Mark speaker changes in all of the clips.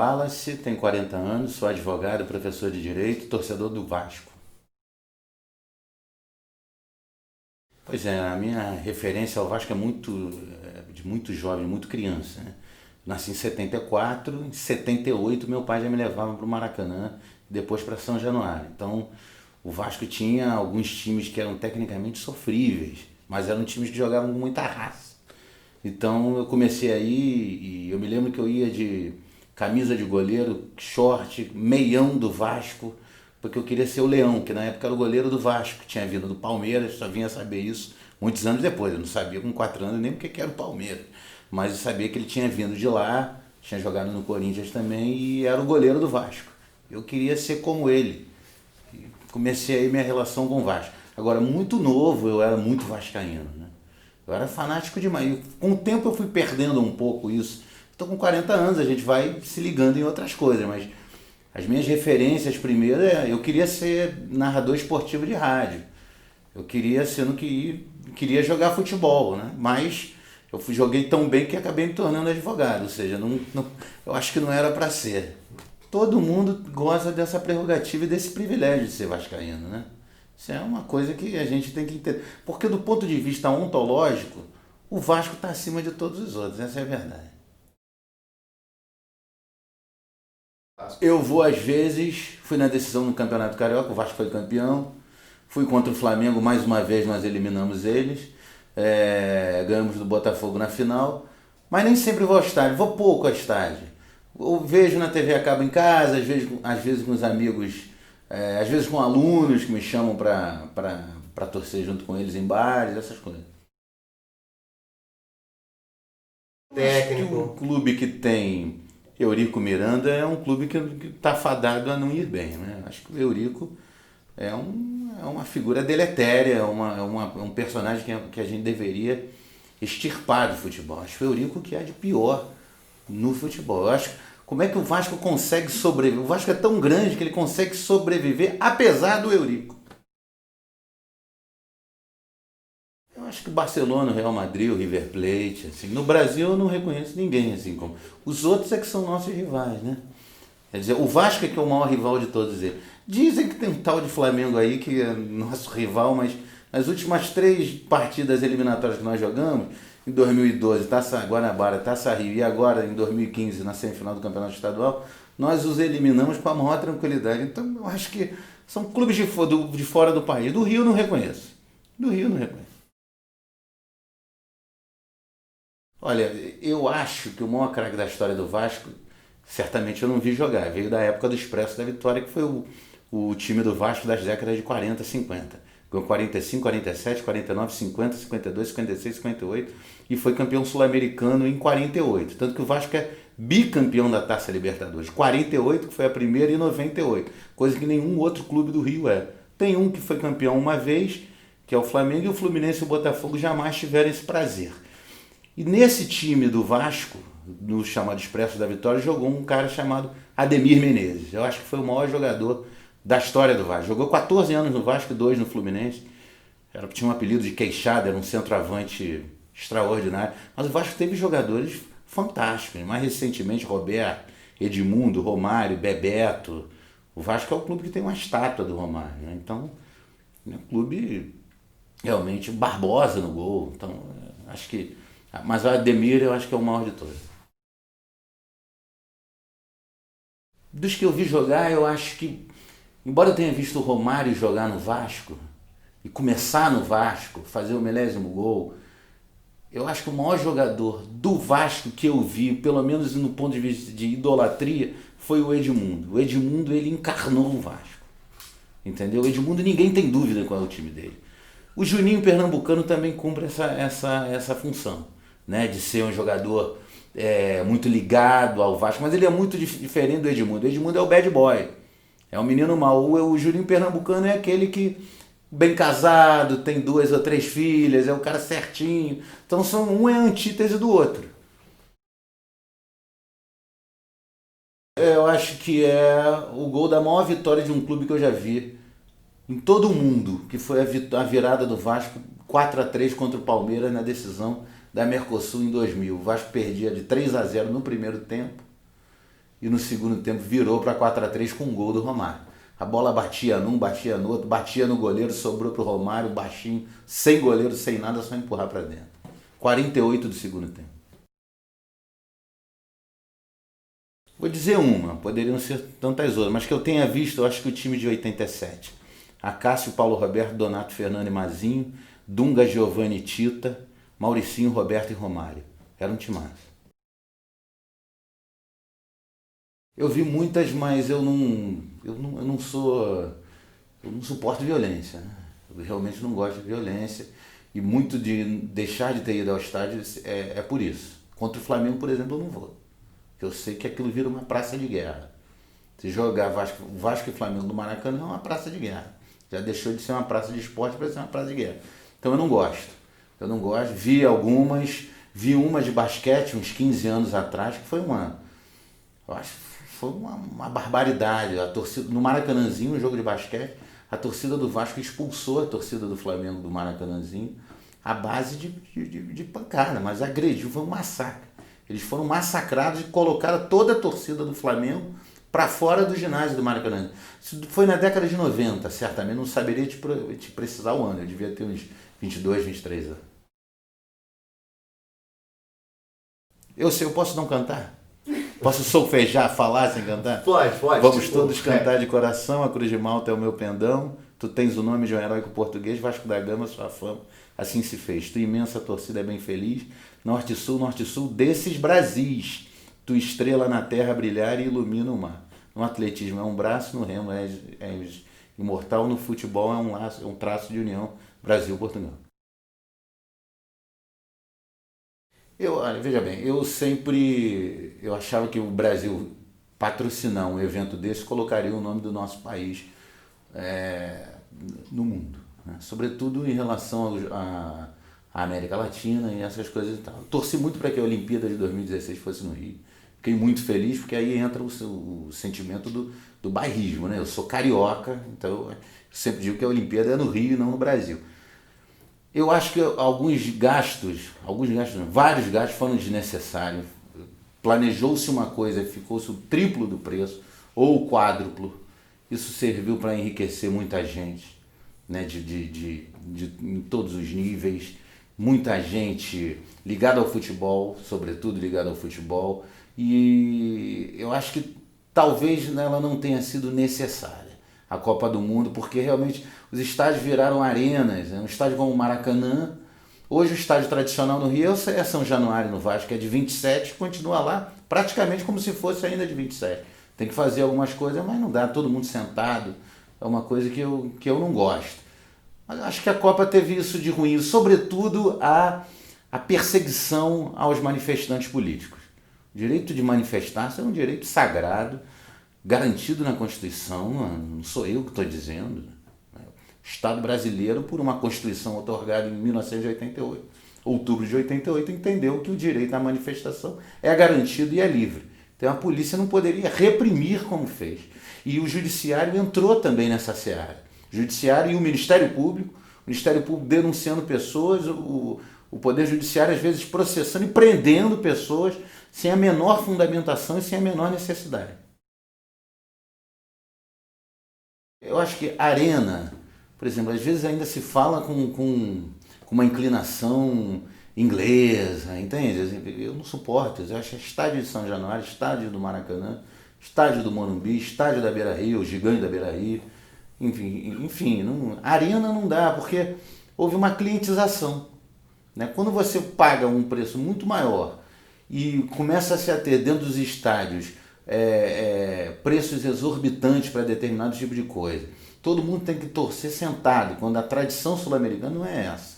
Speaker 1: Wallace, tenho 40 anos, sou advogado, professor de direito, torcedor do Vasco. Pois é, a minha referência ao Vasco é de muito jovem, muito criança, né? Nasci em 74, em 78 meu pai já me levava para o Maracanã, depois para São Januário. Então o Vasco tinha alguns times que eram tecnicamente sofríveis, mas eram times que jogavam com muita raça. Então eu comecei aí e eu me lembro que eu ia de camisa de goleiro, short, meião do Vasco, porque eu queria ser o Leão, que na época era o goleiro do Vasco, que tinha vindo do Palmeiras, só vinha saber isso muitos anos depois. Eu não sabia com 4 anos nem o que era o Palmeiras, mas eu sabia que ele tinha vindo de lá, tinha jogado no Corinthians também e era o goleiro do Vasco. Eu queria ser como ele. Comecei aí minha relação com o Vasco. Agora, muito novo, eu era muito vascaíno, né? Eu era fanático demais. E com o tempo eu fui perdendo um pouco isso. Estou com 40 anos, a gente vai se ligando em outras coisas, mas as minhas referências primeiro eu queria ser narrador esportivo de rádio. Eu queria ser no que queria jogar futebol, né? Mas joguei tão bem que acabei me tornando advogado, ou seja, eu acho que não era para ser. Todo mundo goza dessa prerrogativa e desse privilégio de ser vascaíno, né? Isso é uma coisa que a gente tem que entender. Porque do ponto de vista ontológico, o Vasco está acima de todos os outros, essa é a verdade. Eu vou às vezes, fui na decisão no Campeonato Carioca, o Vasco foi campeão, fui contra o Flamengo, mais uma vez nós eliminamos eles, ganhamos do Botafogo na final, mas nem sempre vou ao estádio, vou pouco ao estádio. Eu vejo na TV a cabo em casa, às vezes com os amigos, às vezes com alunos que me chamam para torcer junto com eles em bares, essas coisas. Acho que um
Speaker 2: Técnico.
Speaker 1: clube que tem Eurico Miranda é um clube que está fadado a não ir bem, né? Acho que o Eurico é uma figura deletéria, é um personagem que a gente deveria extirpar do futebol. Acho que o Eurico que é de pior no futebol. Eu acho como é que o Vasco consegue sobreviver. O Vasco é tão grande que ele consegue sobreviver apesar do Eurico. Eu acho que o Barcelona, o Real Madrid, o River Plate, assim, no Brasil eu não reconheço ninguém assim como. Os outros é que são nossos rivais, né? Quer dizer, o Vasco é que é o maior rival de todos eles. Dizem que tem um tal de Flamengo aí que é nosso rival, mas nas últimas 3 partidas eliminatórias que nós jogamos, em 2012, Taça Guanabara, Taça Rio e agora em 2015, na semifinal do Campeonato Estadual, nós os eliminamos com a maior tranquilidade. Então eu acho que são clubes de fora do país. Do Rio eu não reconheço. Do Rio eu não reconheço. Olha, eu acho que o maior craque da história do Vasco, certamente eu não vi jogar. Veio da época do Expresso da Vitória, que foi o time do Vasco das décadas de 40, 50. Ganhou 45, 47, 49, 50, 52, 56, 58 e foi campeão sul-americano em 48. Tanto que o Vasco é bicampeão da Taça Libertadores. 48, que foi a primeira, e 98. Coisa que nenhum outro clube do Rio é. Tem um que foi campeão uma vez, que é o Flamengo, e o Fluminense e o Botafogo jamais tiveram esse prazer. E nesse time do Vasco, no chamado Expresso da Vitória, jogou um cara chamado Ademir Menezes. Eu acho que foi o maior jogador da história do Vasco. Jogou 14 anos no Vasco e 2 no Fluminense. Tinha um apelido de queixada, era um centroavante extraordinário. Mas o Vasco teve jogadores fantásticos. Mais recentemente, Roberto, Edmundo, Romário, Bebeto. O Vasco é o clube que tem uma estátua do Romário, né? Então, é um clube realmente Barbosa no gol. Então, acho que. Mas o Ademir eu acho que é o maior de todos. Dos que eu vi jogar, eu acho que, embora eu tenha visto o Romário jogar no Vasco, e começar no Vasco, fazer o milésimo gol, eu acho que o maior jogador do Vasco que eu vi, pelo menos no ponto de vista de idolatria, foi o Edmundo. O Edmundo, ele encarnou o Vasco. Entendeu? O Edmundo, ninguém tem dúvida qual é o time dele. O Juninho Pernambucano também cumpre essa função, né, de ser um jogador muito ligado ao Vasco, mas ele é muito diferente do Edmundo. O Edmundo é o bad boy, é um menino mau. O Juninho Pernambucano é aquele que, bem casado, tem 2 ou 3 filhas, é o cara certinho. Então um é a antítese do outro. Eu acho que é o gol da maior vitória de um clube que eu já vi em todo o mundo, que foi a virada do Vasco 4-3 contra o Palmeiras na decisão da Mercosul em 2000. O Vasco perdia de 3-0 no primeiro tempo e no segundo tempo virou para 4-3 com um gol do Romário. A bola batia num, batia no outro, batia no goleiro, sobrou pro Romário, baixinho, sem goleiro, sem nada, só empurrar para dentro. 48 do segundo tempo. Vou dizer uma, poderiam ser tantas outras, mas que eu tenha visto, eu acho que o time de 87. Acácio, Paulo Roberto, Donato, Fernando e Mazinho, Dunga, Giovanni, Tita, Mauricinho, Roberto e Romário. Era um timaço. Eu vi muitas, mas eu não sou, eu não suporto violência, né? Eu realmente não gosto de violência e muito de deixar de ter ido ao estádio é por isso. Contra o Flamengo, por exemplo, eu não vou. Eu sei que aquilo vira uma praça de guerra. Se jogar Vasco e Flamengo do Maracanã é uma praça de guerra. Já deixou de ser uma praça de esporte para ser uma praça de guerra. Então eu não gosto. Eu não gosto. Vi uma de basquete uns 15 anos atrás, que foi eu acho que foi uma barbaridade. A torcida, no Maracanãzinho, um jogo de basquete, a torcida do Vasco expulsou a torcida do Flamengo do Maracanãzinho à base de pancada, mas agrediu, foi um massacre. Eles foram massacrados e colocaram toda a torcida do Flamengo para fora do ginásio do Maracanã. Isso foi na década de 90, certamente. Não saberia te precisar o ano. Eu devia ter uns 22, 23 anos. Eu sei, eu posso não cantar? Posso solfejar, falar sem cantar?
Speaker 2: Pode.
Speaker 1: Vamos
Speaker 2: tipo,
Speaker 1: todos cantar de coração. A Cruz de Malta é o meu pendão. Tu tens o nome de um heróico português. Vasco da Gama, sua fama. Assim se fez. Tu imensa torcida é bem feliz. Norte e sul, desses Brasis. Tu estrela na terra brilhar e ilumina o mar. No atletismo é um braço, no remo é imortal, no futebol é um traço de união Brasil-Portugal. Olha, veja bem, eu achava que o Brasil patrocinar um evento desse colocaria o nome do nosso país é, no mundo, né? Sobretudo em relação à América Latina e essas coisas e tal. Torci muito para que a Olimpíada de 2016 fosse no Rio. Fiquei muito feliz porque aí entra o sentimento do bairrismo, né? Eu sou carioca, então eu sempre digo que a Olimpíada é no Rio e não no Brasil. Eu acho que vários gastos foram desnecessários. Planejou-se uma coisa e ficou-se o triplo do preço, ou o quádruplo. Isso serviu para enriquecer muita gente, né? Em todos os níveis. Muita gente ligada ao futebol, sobretudo ligada ao futebol. E eu acho que talvez ela não tenha sido necessária, a Copa do Mundo, porque realmente os estádios viraram arenas. Um estádio como o Maracanã, hoje o estádio tradicional no Rio é São Januário no Vasco, que é de 27, continua lá praticamente como se fosse ainda de 27. Tem que fazer algumas coisas, mas não dá, todo mundo sentado, é uma coisa que eu não gosto. Mas acho que a Copa teve isso de ruim, sobretudo a perseguição aos manifestantes políticos. O direito de manifestar-se é um direito sagrado, garantido na Constituição, não sou eu que estou dizendo. O Estado brasileiro, por uma Constituição otorgada em 1988, outubro de 88, entendeu que o direito à manifestação é garantido e é livre. Então a polícia não poderia reprimir como fez. E o Judiciário entrou também nessa seara. O Judiciário e o Ministério Público denunciando pessoas, o Poder Judiciário às vezes processando e prendendo pessoas sem a menor fundamentação e sem a menor necessidade. Eu acho que arena, por exemplo, às vezes ainda se fala com uma inclinação inglesa, entende? Eu não suporto, eu acho que estádio de São Januário, estádio do Maracanã, estádio do Morumbi, estádio da Beira-Rio, o gigante da Beira-Rio, enfim arena não dá, porque houve uma clientização, né? Quando você paga um preço muito maior e começa-se a ter dentro dos estádios preços exorbitantes para determinado tipo de coisa, todo mundo tem que torcer sentado, quando a tradição sul-americana não é essa,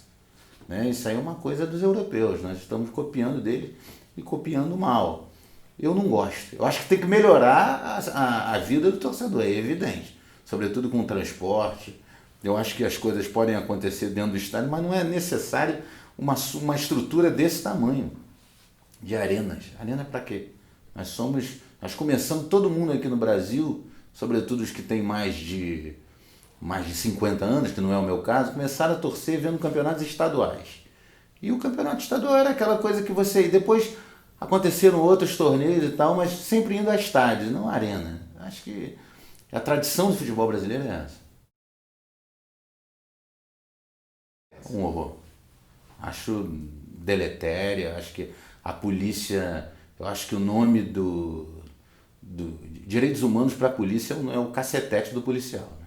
Speaker 1: né? Isso aí é uma coisa dos europeus, nós estamos copiando deles e copiando mal. Eu não gosto, eu acho que tem que melhorar a vida do torcedor, é evidente, sobretudo com o transporte. Eu acho que as coisas podem acontecer dentro do estádio, mas não é necessário uma estrutura desse tamanho, de arenas. Arena para quê? Nós começamos, todo mundo aqui no Brasil, sobretudo os que têm mais de 50 anos, que não é o meu caso, começaram a torcer vendo campeonatos estaduais. E o campeonato estadual era aquela coisa que você... Depois Aconteceram outros torneios e tal, mas sempre indo a estádios, não a arena. Acho que a tradição do futebol brasileiro é essa. Um horror. Acho deletéria, acho que a polícia. Eu acho que o nome do direitos humanos para a polícia é o cacetete do policial. Né?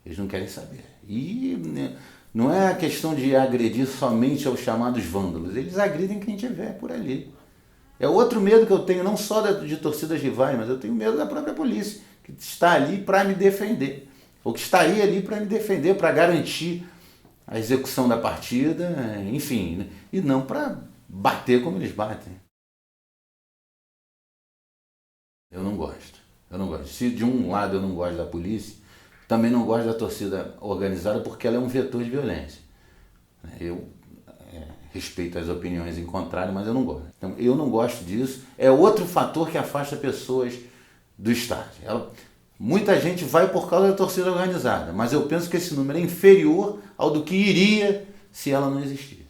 Speaker 1: Eles não querem saber. E né, não é a questão de agredir somente aos chamados vândalos, eles agridem quem tiver por ali. É outro medo que eu tenho, não só de torcidas rivais, mas eu tenho medo da própria polícia, que está ali para me defender. Ou que estaria ali para me defender, para garantir a execução da partida, enfim, né? E não para bater como eles batem. Eu não gosto. Eu não gosto. Se de um lado eu não gosto da polícia, também não gosto da torcida organizada porque ela é um vetor de violência. Eu respeito as opiniões em contrário, mas eu não gosto. Então, eu não gosto disso. É outro fator que afasta pessoas do estádio. Muita gente vai por causa da torcida organizada, mas eu penso que esse número é inferior ao do que iria se ela não existisse.